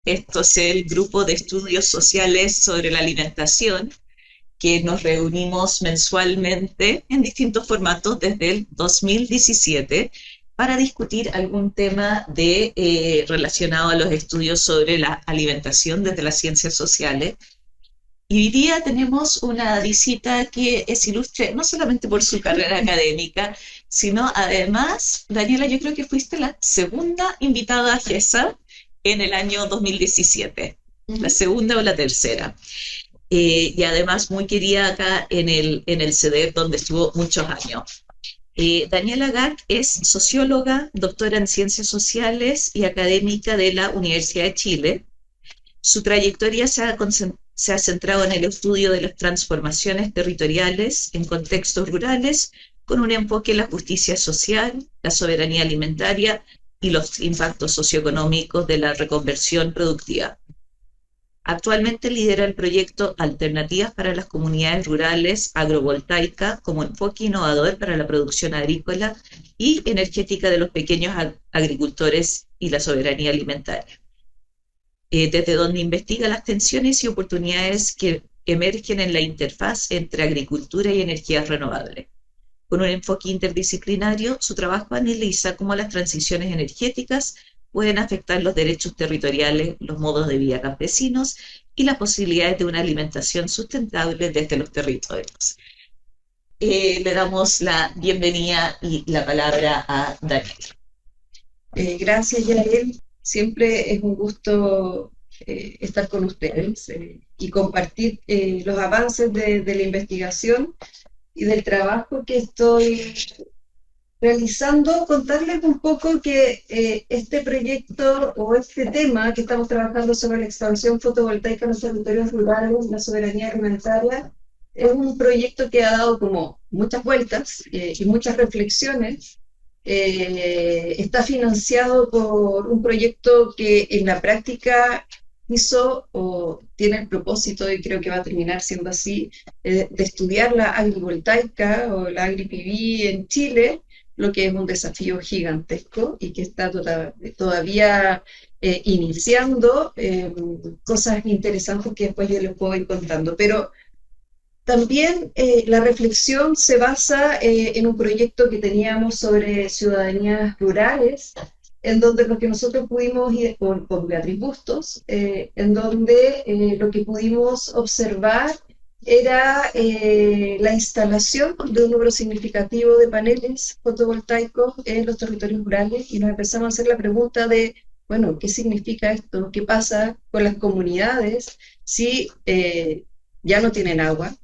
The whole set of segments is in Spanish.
Esto es el grupo de estudios sociales sobre la alimentación, que nos reunimos mensualmente en distintos formatos desde el 2017 para discutir algún tema relacionado a los estudios sobre la alimentación desde las ciencias sociales. Y hoy día tenemos una visita que es ilustre no solamente por su carrera académica, sino además, Daniela, yo creo que fuiste la segunda invitada a GESA en el año 2017, la segunda o la tercera. Y además muy querida acá en el CEDER, donde estuvo muchos años. Daniela Gac es socióloga, doctora en ciencias sociales y académica de la Universidad de Chile. Su trayectoria se ha centrado en el estudio de las transformaciones territoriales en contextos rurales, con un enfoque en la justicia social, la soberanía alimentaria y los impactos socioeconómicos de la reconversión productiva. Actualmente lidera el proyecto Alternativas para las Comunidades Rurales Agrovoltaica como enfoque innovador para la producción agrícola y energética de los pequeños agricultores y la soberanía alimentaria, desde donde investiga las tensiones y oportunidades que emergen en la interfaz entre agricultura y energías renovables. Con un enfoque interdisciplinario, su trabajo analiza cómo las transiciones energéticas pueden afectar los derechos territoriales, los modos de vida campesinos y las posibilidades de una alimentación sustentable desde los territorios. Le damos la bienvenida y la palabra a Daniel. Gracias, Yael. Siempre es un gusto estar con ustedes y compartir los avances de la investigación y del trabajo que estoy realizando. Contarles un poco que este proyecto o este tema que estamos trabajando sobre la expansión fotovoltaica en los territorios rurales, la soberanía alimentaria, es un proyecto que ha dado como muchas vueltas y muchas reflexiones. Está financiado por un proyecto que en la práctica hizo o tiene el propósito, y creo que va a terminar siendo así, de estudiar la agrivoltaica o la agri-PV en Chile, lo que es un desafío gigantesco y que está todavía iniciando cosas interesantes que después yo les puedo ir contando. Pero también la reflexión se basa en un proyecto que teníamos sobre ciudadanías rurales, en donde lo que nosotros pudimos ir con Beatriz Bustos, en donde lo que pudimos observar era la instalación de un número significativo de paneles fotovoltaicos en los territorios rurales, y nos empezamos a hacer la pregunta de, bueno, ¿qué significa esto? ¿Qué pasa con las comunidades si ya no tienen agua?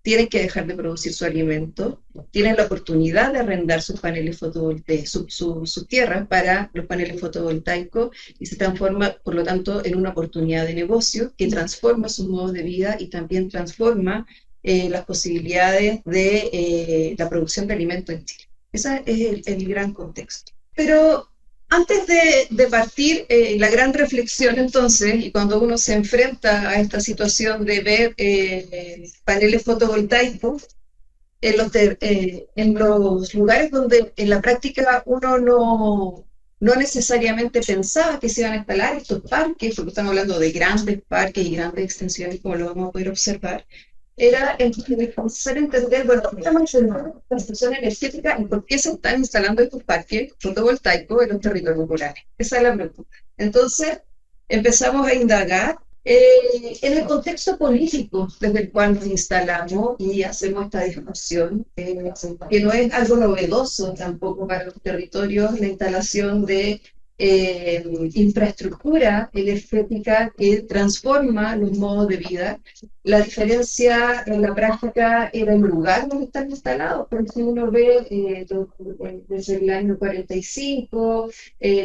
Tienen que dejar de producir su alimento, tienen la oportunidad de arrendar sus paneles fotovoltaicos, sus tierras para los paneles fotovoltaicos, y se transforma, por lo tanto, en una oportunidad de negocio que transforma sus modos de vida y también transforma las posibilidades de la producción de alimentos en Chile. Ese es el gran contexto. Pero antes de partir, la gran reflexión entonces, y cuando uno se enfrenta a esta situación de ver paneles fotovoltaicos en los lugares donde en la práctica uno no necesariamente pensaba que se iban a instalar estos parques, porque estamos hablando de grandes parques y grandes extensiones, como lo vamos a poder observar, era necesario entender, bueno, ¿qué estamos haciendo la transición energética y por qué se están instalando estos parques fotovoltaicos en los territorios rurales? Esa es la pregunta. Entonces, empezamos a indagar en el contexto político desde el cual nos instalamos y hacemos esta discusión, que no es algo novedoso tampoco para los territorios, la instalación de infraestructura energética que transforma los modos de vida. La diferencia en la práctica era el lugar donde están instalados, porque si uno ve desde el año 45,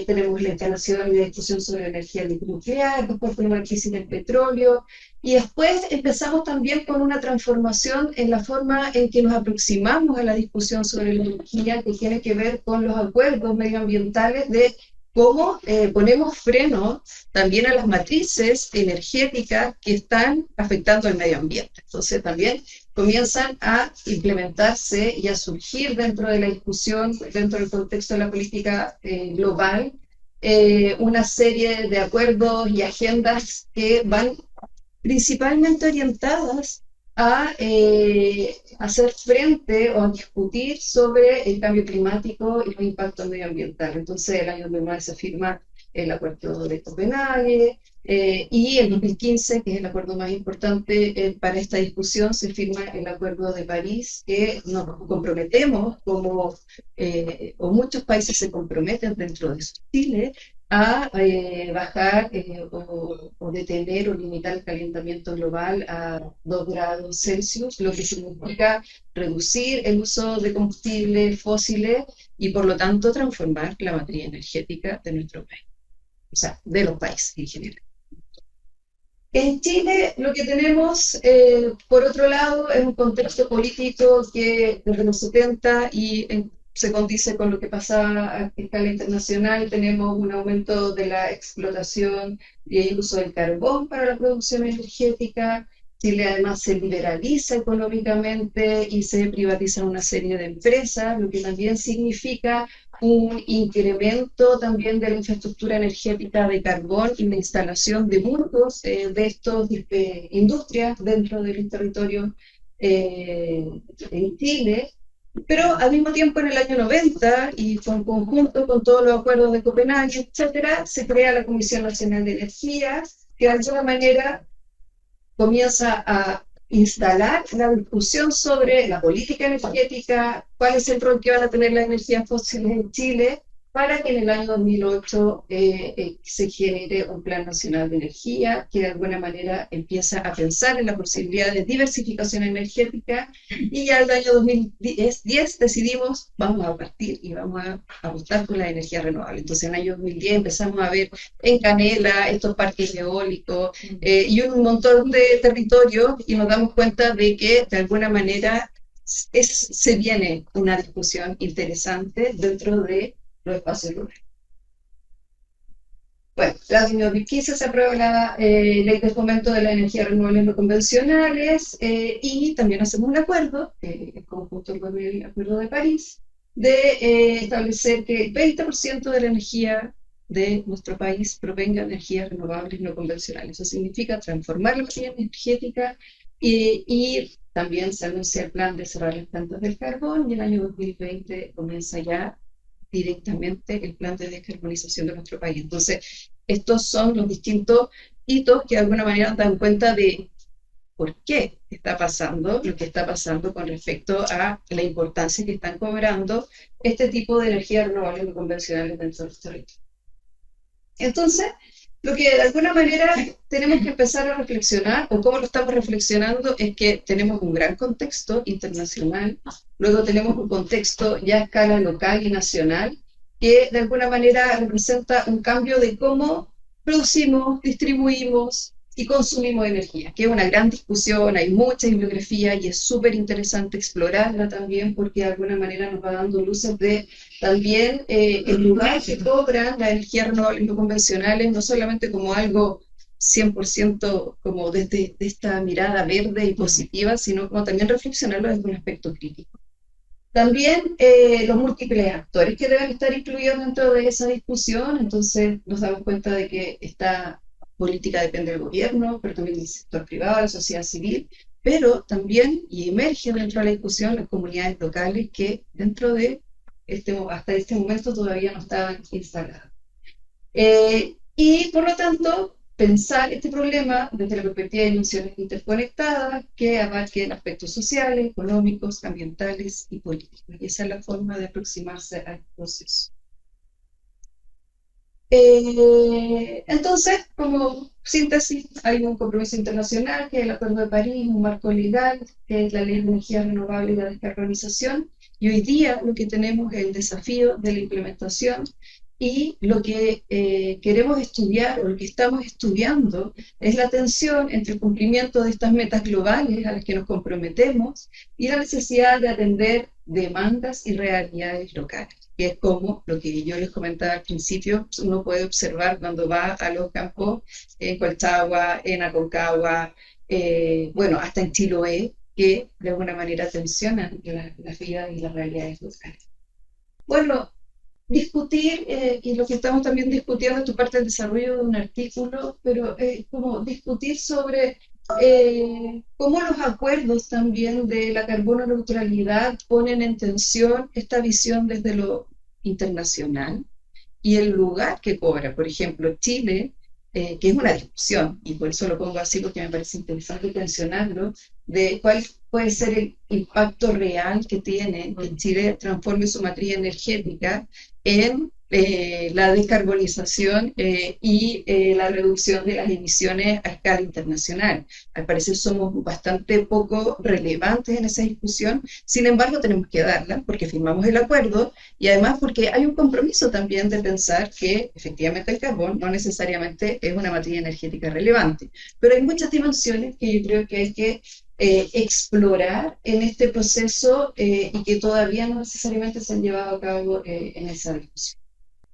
tenemos la instalación y la discusión sobre energía nuclear, después tenemos la crisis del petróleo, y después empezamos también con una transformación en la forma en que nos aproximamos a la discusión sobre la energía, que tiene que ver con los acuerdos medioambientales de cómo ponemos freno también a las matrices energéticas que están afectando al medio ambiente. Entonces también comienzan a implementarse y a surgir dentro de la discusión, dentro del contexto de la política global, una serie de acuerdos y agendas que van principalmente orientadas a hacer frente o a discutir sobre el cambio climático y los impactos medioambientales. Entonces, el año 2009 se firma el Acuerdo de Copenhague y en 2015, que es el acuerdo más importante para esta discusión, se firma el Acuerdo de París, que nos comprometemos, o muchos países se comprometen dentro de Chile, a bajar o detener o limitar el calentamiento global a 2 grados Celsius, lo que significa reducir el uso de combustibles fósiles y por lo tanto transformar la matriz energética de nuestro país, o sea, de los países en general. En Chile lo que tenemos, por otro lado, es un contexto político que desde los 70 se condice con lo que pasaba a escala internacional. Tenemos un aumento de la explotación y el uso del carbón para la producción energética. Chile además se liberaliza económicamente y se privatizan una serie de empresas, lo que también significa un incremento también de la infraestructura energética de carbón y la instalación de muchos de estas industrias dentro de los territorios en Chile. Pero al mismo tiempo, en el año 90, y en conjunto con todos los acuerdos de Copenhague, etcétera, se crea la Comisión Nacional de Energía, que de alguna manera comienza a instalar la discusión sobre la política energética, cuál es el rol que van a tener las energías fósiles en Chile, para que en el año 2008 se genere un Plan Nacional de Energía que de alguna manera empieza a pensar en la posibilidad de diversificación energética, y ya en el año 2010 decidimos, vamos a partir y vamos a apostar por la energía renovable. Entonces en el año 2010 empezamos a ver en Canela estos parques eólicos y un montón de territorios, y nos damos cuenta de que de alguna manera se viene una discusión interesante dentro de los espacios rurales. Bueno, en el año 2015 se aprueba la Ley de Fomento de las Energías Renovables No Convencionales y también hacemos un acuerdo, conjunto con el Acuerdo de París, de establecer que el 20% de la energía de nuestro país provenga de energías renovables no convencionales. Eso significa transformar la energía energética y también se anuncia el plan de cerrar las plantas del carbón, y en el año 2020 comienza ya directamente el plan de descarbonización de nuestro país. Entonces, estos son los distintos hitos que de alguna manera dan cuenta de por qué está pasando lo que está pasando con respecto a la importancia que están cobrando este tipo de energías renovables no convencionales dentro de los territorios. Entonces, lo que de alguna manera tenemos que empezar a reflexionar, o cómo lo estamos reflexionando, es que tenemos un gran contexto internacional, luego tenemos un contexto ya a escala local y nacional, que de alguna manera representa un cambio de cómo producimos, distribuimos y consumimos energía, que es una gran discusión, hay mucha bibliografía y es súper interesante explorarla también, porque de alguna manera nos va dando luces de también el lugar que cobran las energías renovables no convencionales, no solamente como algo 100% como desde esta mirada verde y positiva, sino como también reflexionarlo desde un aspecto crítico. También los múltiples actores que deben estar incluidos dentro de esa discusión. Entonces nos damos cuenta de que esta política depende del gobierno, pero también del sector privado, de la sociedad civil, pero también, y emerge dentro de la discusión, las comunidades locales que dentro de hasta este momento todavía no estaban instaladas. Y por lo tanto, pensar este problema desde la perspectiva de dimensiones interconectadas que abarquen aspectos sociales, económicos, ambientales y políticos. Y esa es la forma de aproximarse al proceso. Entonces, como síntesis, hay un compromiso internacional, que es el Acuerdo de París, un marco legal, que es la Ley de Energía Renovable y la Descarbonización, y hoy día lo que tenemos es el desafío de la implementación, y lo que queremos estudiar, o lo que estamos estudiando, es la tensión entre el cumplimiento de estas metas globales a las que nos comprometemos y la necesidad de atender demandas y realidades locales, que es como lo que yo les comentaba al principio, uno puede observar cuando va a los campos en Colchagua, en Aconcagua, bueno, hasta en Chiloé, que de alguna manera tensionan las vidas y las realidades locales. Bueno, discutir, y lo que estamos también discutiendo es tu parte del desarrollo de un artículo, pero como discutir sobre cómo los acuerdos también de la carbono neutralidad ponen en tensión esta visión desde lo internacional y el lugar que cobra. Por ejemplo, Chile, que es una discusión, y por eso lo pongo así porque me parece interesante mencionarlo, de cuál puede ser el impacto real que tiene que Chile transforme su matriz energética en la descarbonización y la reducción de las emisiones a escala internacional. Al parecer somos bastante poco relevantes en esa discusión, sin embargo tenemos que darla porque firmamos el acuerdo y además porque hay un compromiso también de pensar que efectivamente el carbón no necesariamente es una matriz energética relevante, pero hay muchas dimensiones que yo creo que hay que explorar en este proceso y que todavía no necesariamente se han llevado a cabo en esa discusión.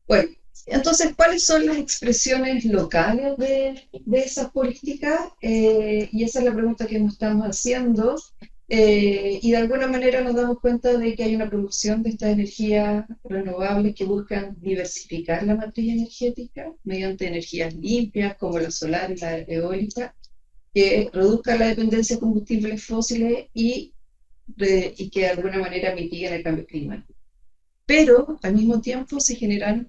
Bueno, entonces, ¿cuáles son las expresiones locales de esas políticas? Y esa es la pregunta que nos estamos haciendo. Y de alguna manera nos damos cuenta de que hay una producción de estas energías renovables que buscan diversificar la matriz energética mediante energías limpias como la solar y la eólica, que reduzcan la dependencia de combustibles fósiles y que de alguna manera mitiguen el cambio climático. Pero al mismo tiempo se generan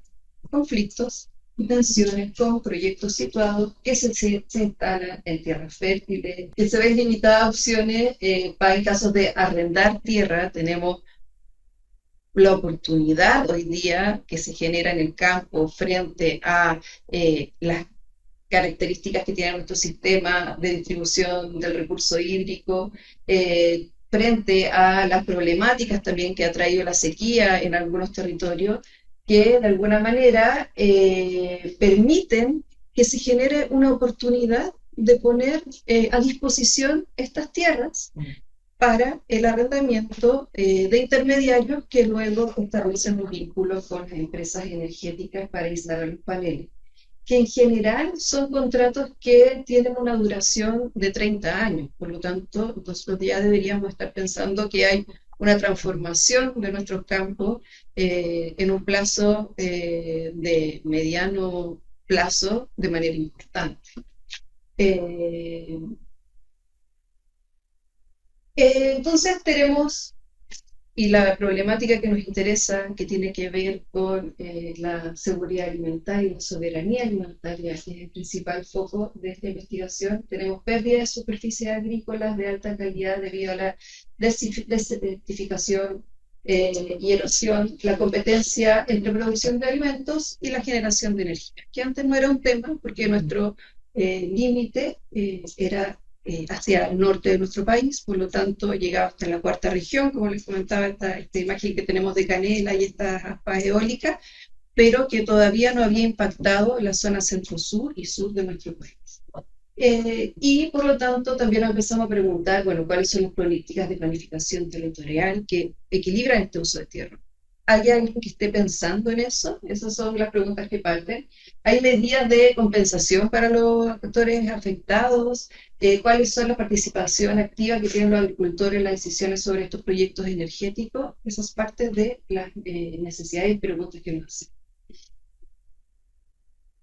conflictos y tensiones con proyectos situados que se instalan en tierras fértiles, que se ven limitadas opciones para en casos de arrendar tierra. Tenemos la oportunidad hoy día que se genera en el campo frente a las características que tiene nuestro sistema de distribución del recurso hídrico, frente a las problemáticas también que ha traído la sequía en algunos territorios, que de alguna manera permiten que se genere una oportunidad de poner a disposición estas tierras para el arrendamiento de intermediarios que luego establecen un vínculo con las empresas energéticas para instalar los paneles, que en general son contratos que tienen una duración de 30 años. Por lo tanto, nosotros ya deberíamos estar pensando que hay una transformación de nuestros campos en un plazo de mediano plazo de manera importante. Entonces tenemos, y la problemática que nos interesa, que tiene que ver con la seguridad alimentaria y la soberanía alimentaria, que es el principal foco de esta investigación, tenemos pérdida de superficies agrícolas de alta calidad debido a la desertificación y erosión, la competencia entre producción de alimentos y la generación de energía, que antes no era un tema porque nuestro límite era hacia el norte de nuestro país, por lo tanto llegaba hasta la cuarta región, como les comentaba, esta imagen que tenemos de Canela y estas aspas eólicas, pero que todavía no había impactado la zona centro-sur y sur de nuestro país. Y por lo tanto también empezamos a preguntar, bueno, ¿cuáles son las políticas de planificación territorial que equilibran este uso de tierra? ¿Hay alguien que esté pensando en eso? Esas son las preguntas que parten. ¿Hay medidas de compensación para los actores afectados? ¿Cuáles son la participación activa que tienen los agricultores en las decisiones sobre estos proyectos energéticos? Esas partes de las necesidades y preguntas que nos hacen.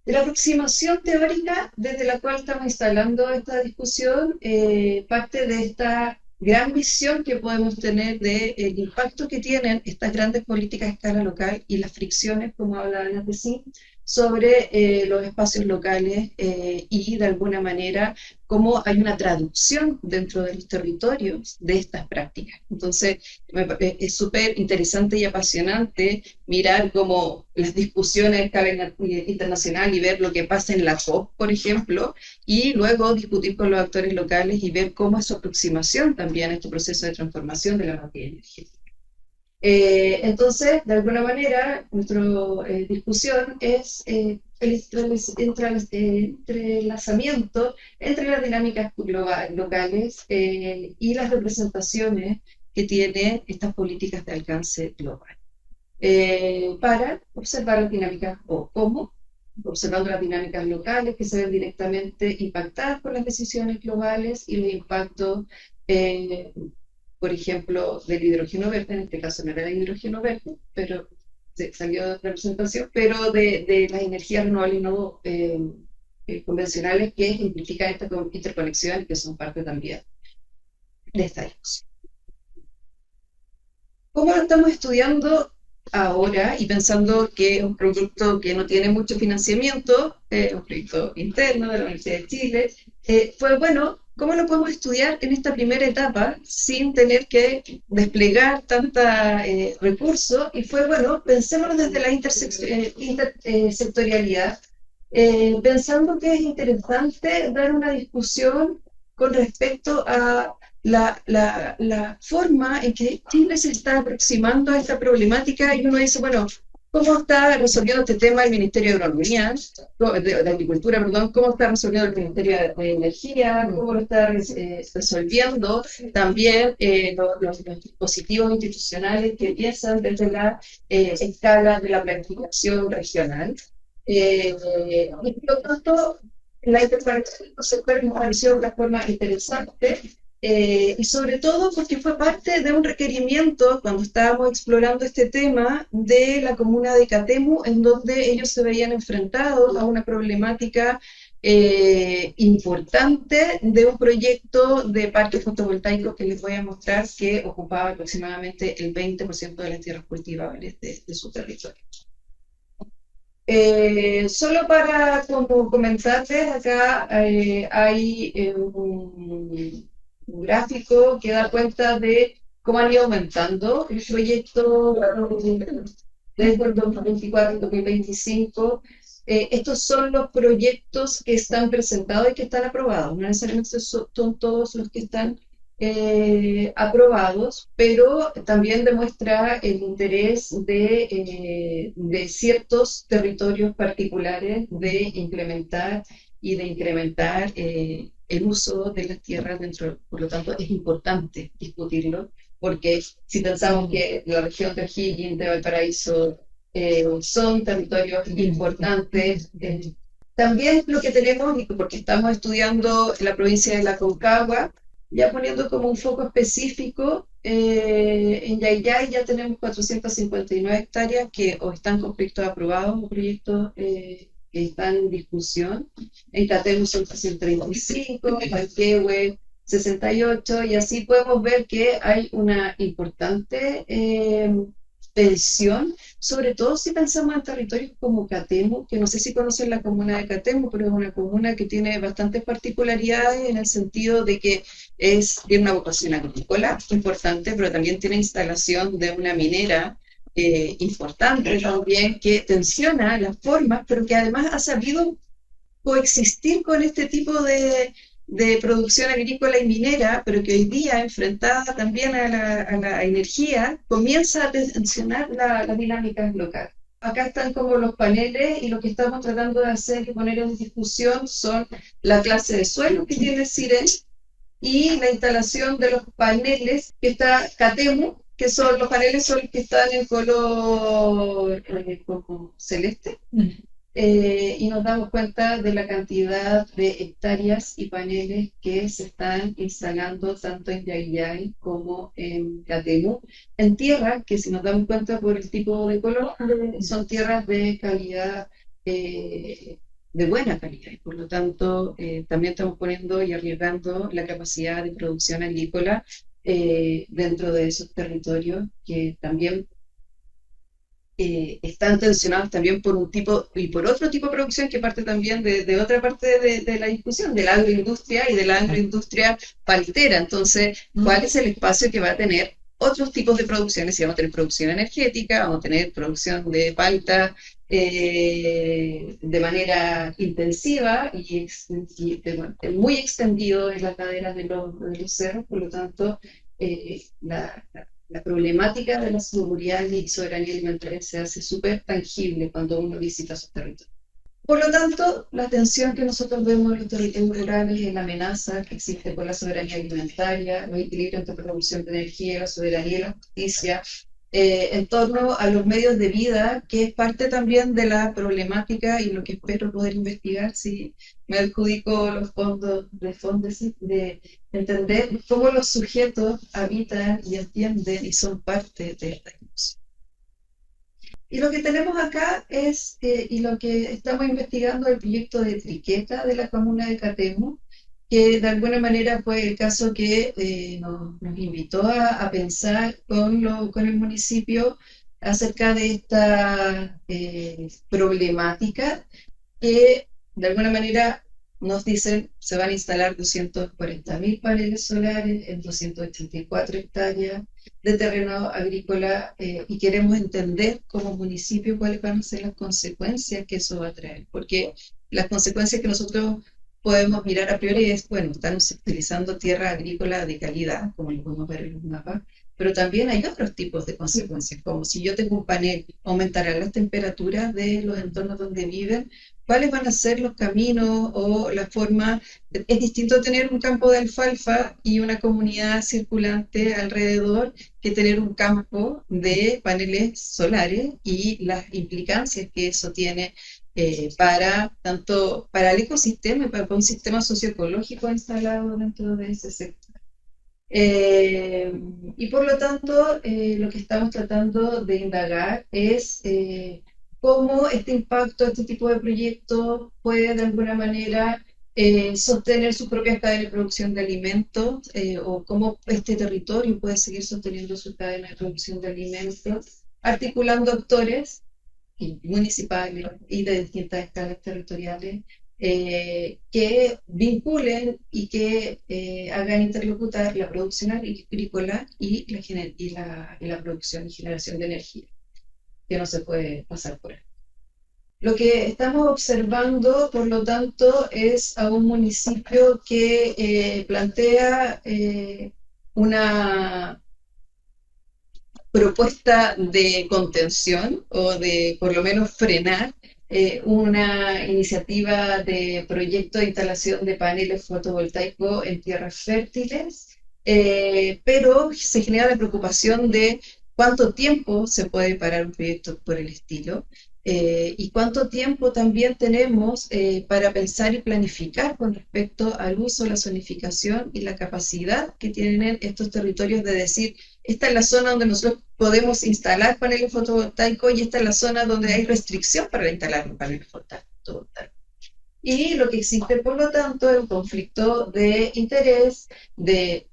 De la aproximación teórica desde la cual estamos instalando esta discusión, parte de esta gran visión que podemos tener del impacto que tienen estas grandes políticas a escala local y las fricciones, como hablaba antes, sí, sobre los espacios locales y de alguna manera cómo hay una traducción dentro de los territorios de estas prácticas. Entonces, es súper interesante y apasionante mirar cómo las discusiones a escala internacional y ver lo que pasa en la COP, por ejemplo, y luego discutir con los actores locales y ver cómo es su aproximación también a este proceso de transformación de la materia energética. Entonces, de alguna manera, nuestra discusión es el entrelazamiento entre las dinámicas locales y las representaciones que tienen estas políticas de alcance global. Para observar las dinámicas, o cómo, observando las dinámicas locales que se ven directamente impactadas por las decisiones globales y los impactos por ejemplo, del hidrógeno verde. En este caso no era el hidrógeno verde, pero salió de representación, pero de las energías renovables no convencionales que implican esta interconexión y que son parte también de esta discusión. ¿Cómo lo estamos estudiando ahora y pensando que es un proyecto que no tiene mucho financiamiento, un proyecto interno de la Universidad de Chile? Fue bueno, ¿cómo lo podemos estudiar en esta primera etapa sin tener que desplegar tanta recursos? Y fue bueno, pensémoslo desde la intersectorialidad, pensando que es interesante dar una discusión con respecto a la forma en que Chile se está aproximando a esta problemática y uno dice, bueno, ¿cómo está resolviendo este tema el Ministerio de Agronomía, de Agricultura, perdón? ¿Cómo está resolviendo el Ministerio de Energía? ¿Cómo lo está resolviendo también los dispositivos institucionales que empiezan desde la escala de la planificación regional? Y por lo tanto, la interconexión se me pareció una forma interesante. Y sobre todo porque fue parte de un requerimiento cuando estábamos explorando este tema de la comuna de Catemu, en donde ellos se veían enfrentados a una problemática importante de un proyecto de parques fotovoltaicos que les voy a mostrar que ocupaba aproximadamente el 20% de las tierras cultivables de su territorio. Solo para como comentarles, acá hay un gráfico que da cuenta de cómo han ido aumentando el proyecto desde el 2024 al 2025. Estos son los proyectos que están presentados y que están aprobados. No necesariamente son todos los que están aprobados, pero también demuestra el interés de ciertos territorios particulares de implementar y de incrementar el uso de las tierras dentro. Por lo tanto, es importante discutirlo, porque si pensamos que la región de O'Higgins, de Valparaíso, son territorios importantes, también lo que tenemos, porque estamos estudiando la provincia de la Concagua, ya poniendo como un foco específico, en Yayay ya tenemos 459 hectáreas que o están con proyectos aprobados o proyectos que están en discusión. En Catemu son 335, en Panquehue 68, y así podemos ver que hay una importante tensión, sobre todo si pensamos en territorios como Catemu, que no sé si conocen la comuna de Catemu, pero es una comuna que tiene bastantes particularidades en el sentido de que tiene una vocación agrícola importante, pero también tiene instalación de una minera importante también, que tensiona las formas, pero que además ha sabido coexistir con este tipo de producción agrícola y minera, pero que hoy día, enfrentada también a la energía, comienza a tensionar las dinámicas locales. Acá están como los paneles, y lo que estamos tratando de hacer y poner en discusión son la clase de suelo que tiene Siren y la instalación de los paneles que está Catemu, que son los paneles son los que están en color como celeste. Y nos damos cuenta de la cantidad de hectáreas y paneles que se están instalando tanto en Yayay como en Catemu, en tierras que, si nos damos cuenta por el tipo de color, son tierras de calidad, de buena calidad, y por lo tanto también estamos poniendo y arriesgando la capacidad de producción agrícola dentro de esos territorios que también están tensionados también por un tipo y por otro tipo de producción que parte también de otra parte de la discusión, de la agroindustria y de la agroindustria paltera. Entonces, ¿cuál es el espacio que va a tener otros tipos de producciones? Si vamos a tener producción energética, vamos a tener producción de palta de manera intensiva y muy extendido en las laderas de los cerros. Por lo tanto, la problemática de la seguridad y soberanía alimentaria se hace súper tangible cuando uno visita esos territorios. Por lo tanto, la tensión que nosotros vemos en los territorios rurales es la amenaza que existe por la soberanía alimentaria, los equilibrios entre la producción de energía, la soberanía y la justicia, en torno a los medios de vida, que es parte también de la problemática y lo que espero poder investigar si me adjudico los fondos de entender cómo los sujetos habitan y entienden y son parte de esta discusión. Y lo que tenemos acá es, y lo que estamos investigando, el proyecto de Triqueta de la comuna de Catemo, que de alguna manera fue el caso que nos invitó a pensar con el municipio acerca de esta problemática que de alguna manera nos dicen se van a instalar 240.000 paneles solares en 284 hectáreas de terreno agrícola y queremos entender como municipio cuáles van a ser las consecuencias que eso va a traer, porque las consecuencias que nosotros podemos mirar a priori es, bueno, están utilizando tierra agrícola de calidad, como lo podemos ver en los mapas, pero también hay otros tipos de consecuencias, como si yo tengo un panel, aumentarán las temperaturas de los entornos donde viven, cuáles van a ser los caminos o la forma. Es distinto tener un campo de alfalfa y una comunidad circulante alrededor que tener un campo de paneles solares y las implicancias que eso tiene para tanto para el ecosistema y para un sistema socioecológico instalado dentro de ese sector. Eh, y por lo tanto, lo que estamos tratando de indagar es cómo este impacto, este tipo de proyectos puede de alguna manera sostener sus propias cadenas de producción de alimentos o cómo este territorio puede seguir sosteniendo su cadena de producción de alimentos, articulando actores municipales y de distintas escalas territoriales que vinculen y que hagan interlocutar la producción agrícola y la producción y generación de energía, que no se puede pasar por ahí. Lo que estamos observando, por lo tanto, es a un municipio que plantea una propuesta de contención o de por lo menos frenar una iniciativa de proyecto de instalación de paneles fotovoltaicos en tierras fértiles, pero se genera la preocupación de cuánto tiempo se puede parar un proyecto por el estilo. Y cuánto tiempo también tenemos para pensar y planificar con respecto al uso, la zonificación y la capacidad que tienen estos territorios de decir, esta es la zona donde nosotros podemos instalar paneles fotovoltaicos y esta es la zona donde hay restricción para instalar un panel fotovoltaico. Y lo que existe, por lo tanto, es un conflicto de interés, de,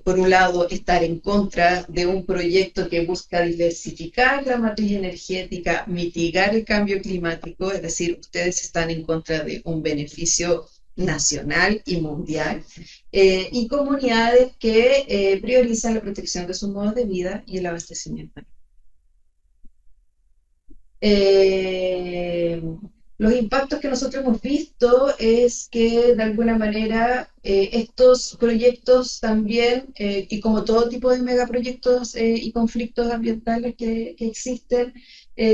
por un lado, estar en contra de un proyecto que busca diversificar la matriz energética, mitigar el cambio climático, es decir, ustedes están en contra de un beneficio nacional y mundial, y comunidades que priorizan la protección de sus modos de vida y el abastecimiento. Eh, los impactos que nosotros hemos visto es que de alguna manera estos proyectos también, y como todo tipo de megaproyectos y conflictos ambientales que existen,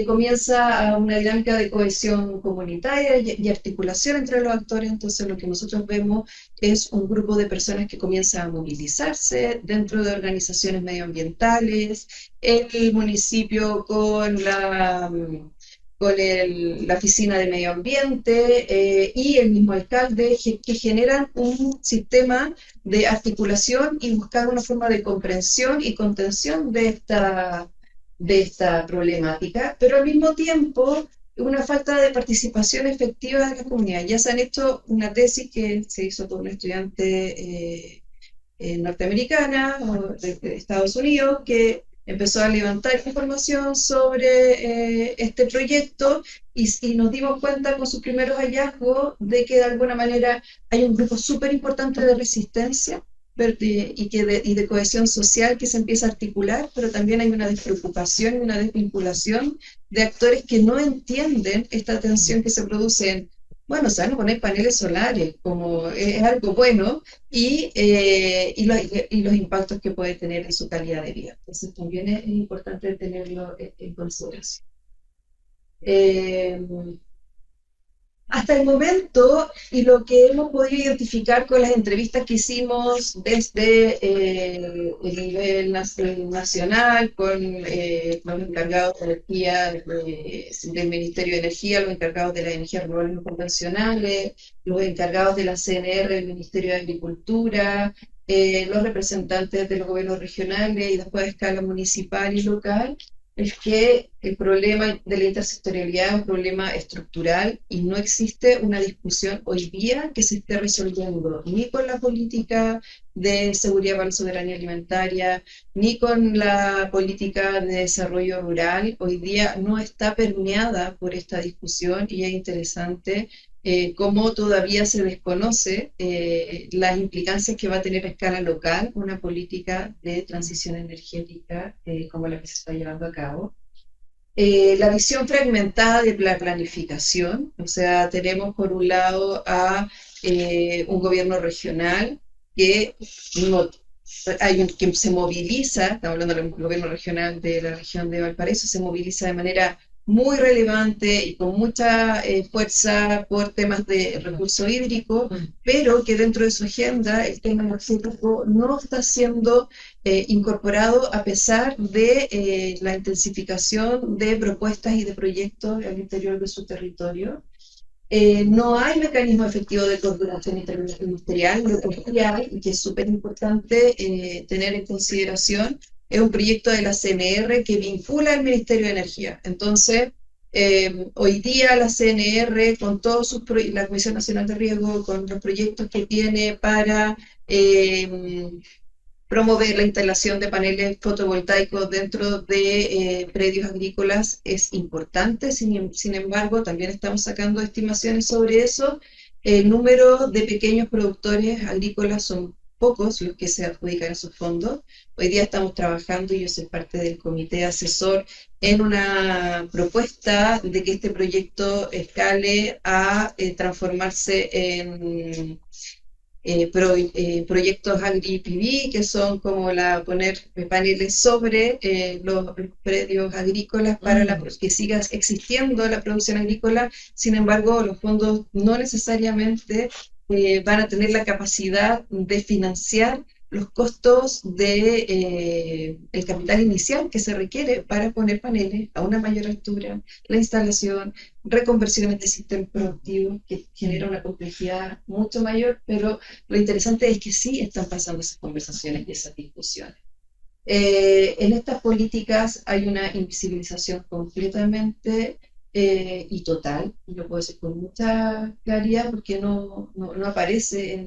comienza a una dinámica de cohesión comunitaria y articulación entre los actores. Entonces lo que nosotros vemos es un grupo de personas que comienza a movilizarse dentro de organizaciones medioambientales, el municipio con la oficina de medio ambiente y el mismo alcalde, que generan un sistema de articulación y buscar una forma de comprensión y contención de esta problemática, pero al mismo tiempo una falta de participación efectiva de la comunidad. Ya se han hecho una tesis que se hizo por una estudiante norteamericana o de Estados Unidos que empezó a levantar información sobre este proyecto y nos dimos cuenta con sus primeros hallazgos de que de alguna manera hay un grupo súper importante de resistencia y de cohesión social que se empieza a articular, pero también hay una despreocupación y una desvinculación de actores que no entienden esta tensión que se produce en, bueno, se van a poner paneles solares, como es algo bueno, y los impactos que puede tener en su calidad de vida. Entonces también es importante tenerlo en consideración. Hasta el momento, y lo que hemos podido identificar con las entrevistas que hicimos desde el nivel nacional, con los encargados de energía del Ministerio de Energía, los encargados de las energías renovables no convencionales, los encargados de la CNR, del Ministerio de Agricultura, los representantes de los gobiernos regionales y después a escala municipal y local, es que el problema de la intersectorialidad es un problema estructural y no existe una discusión hoy día que se esté resolviendo ni con la política de seguridad para la soberanía alimentaria, ni con la política de desarrollo rural. Hoy día no está permeada por esta discusión y es interesante cómo todavía se desconoce las implicancias que va a tener a escala local una política de transición energética como la que se está llevando a cabo. La visión fragmentada de la planificación, o sea, tenemos por un lado a un gobierno regional que no, que se moviliza, estamos hablando del gobierno regional de la región de Valparaíso, se moviliza de manera muy relevante y con mucha fuerza por temas de recurso hídrico, pero que dentro de su agenda el tema energético no está siendo incorporado a pesar de la intensificación de propuestas y de proyectos al interior de su territorio. No hay mecanismo efectivo de coordinación interministerial, lo que sí hay, y que es súper importante tener en consideración, es un proyecto de la CNR que vincula al Ministerio de Energía. Entonces, hoy día la CNR, con todos sus la Comisión Nacional de Riesgo, con los proyectos que tiene para promover la instalación de paneles fotovoltaicos dentro de predios agrícolas es importante. Sin embargo, también estamos sacando estimaciones sobre eso. El número de pequeños productores agrícolas son pocos los que se adjudican a esos fondos. Hoy día estamos trabajando, y yo soy parte del comité asesor, en una propuesta de que este proyecto escale a transformarse en proyectos agri-PV, que son como poner paneles sobre los predios agrícolas para que siga existiendo la producción agrícola. Sin embargo, los fondos no necesariamente van a tener la capacidad de financiar los costos de el capital inicial que se requiere para poner paneles a una mayor altura, la instalación, reconversiones de sistemas productivos, que genera una complejidad mucho mayor, pero lo interesante es que sí están pasando esas conversaciones y esas discusiones. En estas políticas hay una invisibilización completamente y total, y lo puedo decir con mucha claridad porque no aparece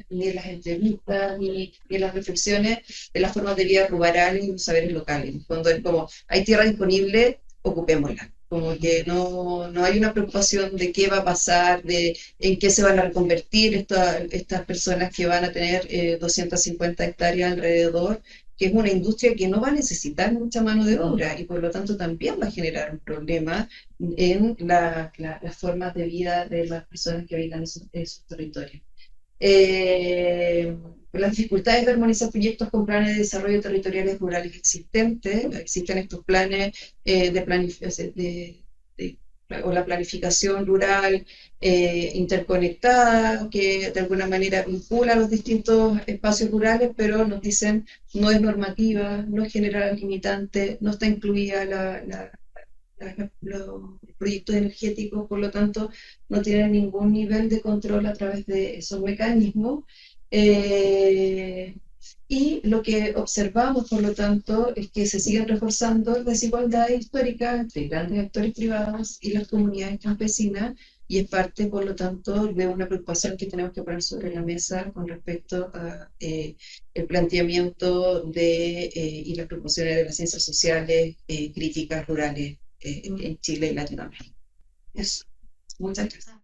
ni en las entrevistas ni en las reflexiones de las formas de vida rurales y los saberes locales. Cuando es como, hay tierra disponible, ocupémosla. Como que no hay una preocupación de qué va a pasar, de en qué se van a reconvertir estas personas que van a tener 250 hectáreas alrededor, que es una industria que no va a necesitar mucha mano de obra y por lo tanto también va a generar un problema en las formas de vida de las personas que habitan esos territorios. Las dificultades de armonizar proyectos con planes de desarrollo territoriales rurales existentes. Existen estos planes o la planificación rural interconectada, que de alguna manera vincula los distintos espacios rurales, pero nos dicen no es normativa, no es general limitante, no está incluida los proyectos energéticos, por lo tanto no tienen ningún nivel de control a través de esos mecanismos. Y lo que observamos, por lo tanto, es que se siguen reforzando desigualdades históricas entre grandes actores privados y las comunidades campesinas, y es parte, por lo tanto, de una preocupación que tenemos que poner sobre la mesa con respecto a el planteamiento y las preocupaciones de las ciencias sociales críticas rurales en Chile y Latinoamérica. Eso. Muchas gracias.